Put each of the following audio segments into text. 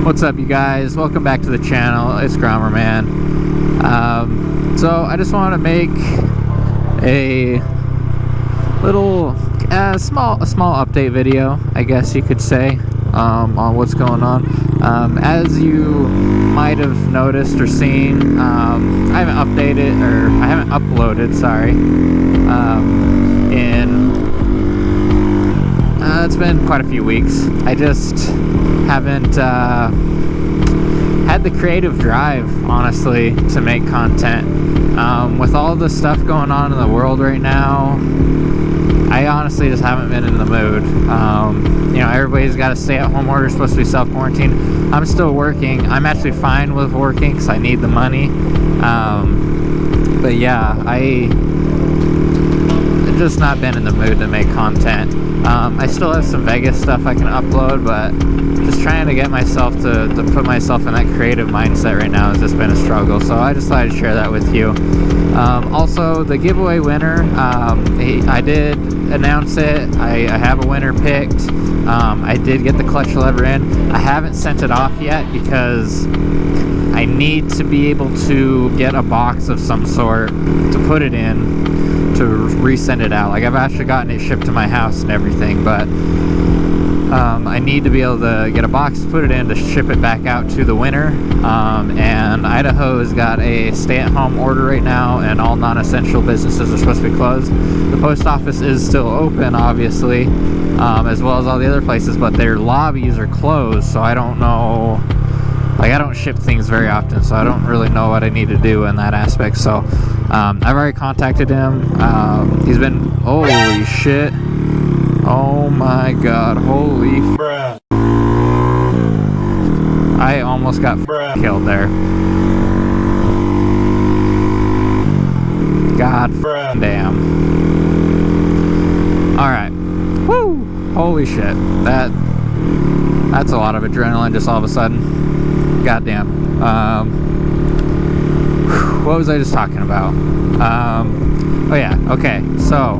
What's up, you guys? Welcome back to the channel. It's Grommer Man. So I just want to make a little small update video, I guess you could say, on what's going on. As you might have noticed or seen, I haven't uploaded, sorry, it's been quite a few weeks. I just haven't had the creative drive, honestly, to make content. With all the stuff going on in the world right now, I honestly just haven't been in the mood. You know, everybody's got a stay-at-home order, supposed to be self-quarantine. I'm still working. I'm actually fine with working because I need the money. But yeah, I've just not been in the mood to make content. I still have some Vegas stuff I can upload, but just trying to get myself to put myself in that creative mindset right now has just been a struggle. So I just thought I'd share that with you. Also, the giveaway winner, I did announce it. I have a winner picked. I did get the clutch lever in. I haven't sent it off yet because I need to be able to get a box of some sort to put it in to resend it out. Like, I've actually gotten it shipped to my house and everything, but I need to be able to get a box to put it in to ship it back out to the winner. And Idaho has got a stay-at-home order right now, and all non-essential businesses are supposed to be closed. The post office is still open, obviously, as well as all the other places, but their lobbies are closed, so I don't know. Like, I don't ship things very often, so I don't really know what I need to do in that aspect. So I've already contacted him. He's been, holy shit, oh my god, holy bruh. I almost got killed there. God damn. Alright, woo, holy shit, that's a lot of adrenaline just all of a sudden. Goddamn. What was I just talking about? Oh yeah, okay, so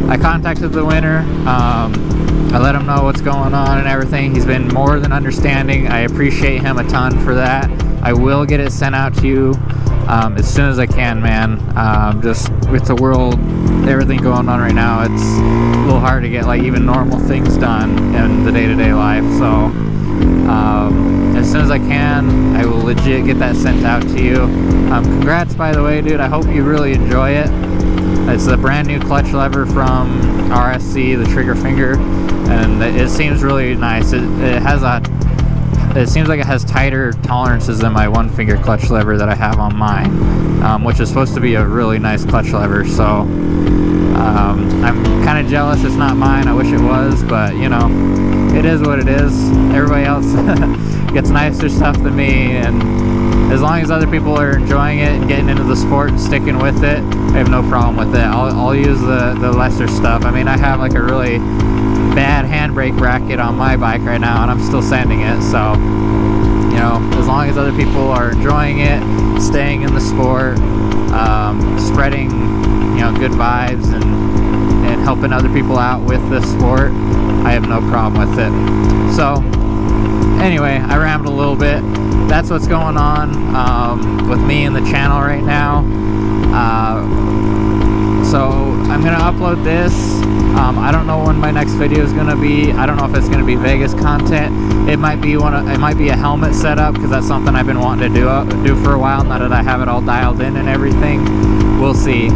I contacted the winner. I let him know what's going on and everything. He's been more than understanding. I appreciate him a ton for that. I will get it sent out to you as soon as I can, man. Just with the world, everything going on right now, it's a little hard to get like even normal things done in the day-to-day life. So as soon as I can, I will legit get that sent out to you. Congrats, by the way, dude. I hope you really enjoy it. It's a brand new clutch lever from RSC, the trigger finger, and it seems really nice. It seems like it has tighter tolerances than my one finger clutch lever that I have on mine, which is supposed to be a really nice clutch lever. So I'm kind of jealous it's not mine. I wish it was, but you know, it is what it is. Everybody else gets nicer stuff than me, and as long as other people are enjoying it and getting into the sport and sticking with it, I have no problem with it. I'll use the lesser stuff. I mean, I have like a really bad handbrake bracket on my bike right now, and I'm still sanding it. So, you know, as long as other people are enjoying it, staying in the sport, spreading, you know, good vibes and helping other people out with the sport, I have no problem with it. So anyway, I rambled a little bit. That's what's going on with me and the channel right now. So I'm gonna upload this. I don't know when my next video is gonna be. I don't know if it's gonna be Vegas content. It might be it might be a helmet setup, because that's something I've been wanting to do for a while. Now that I have it all dialed in and everything, we'll see.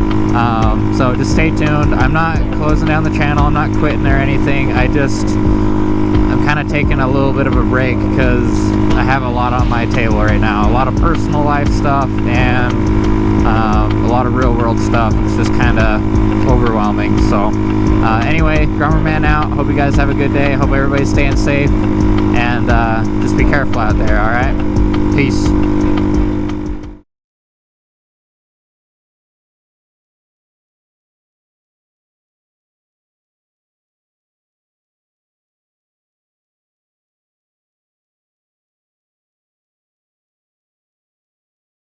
So just stay tuned. I'm not closing down the channel. I'm not quitting or anything. I'm kind of taking a little bit of a break because I have a lot on my table right now. A lot of personal life stuff and a lot of real world stuff. It's just kind of overwhelming. So anyway, Grommer Man out. Hope you guys have a good day. Hope everybody's staying safe, and just be careful out there. All right, peace.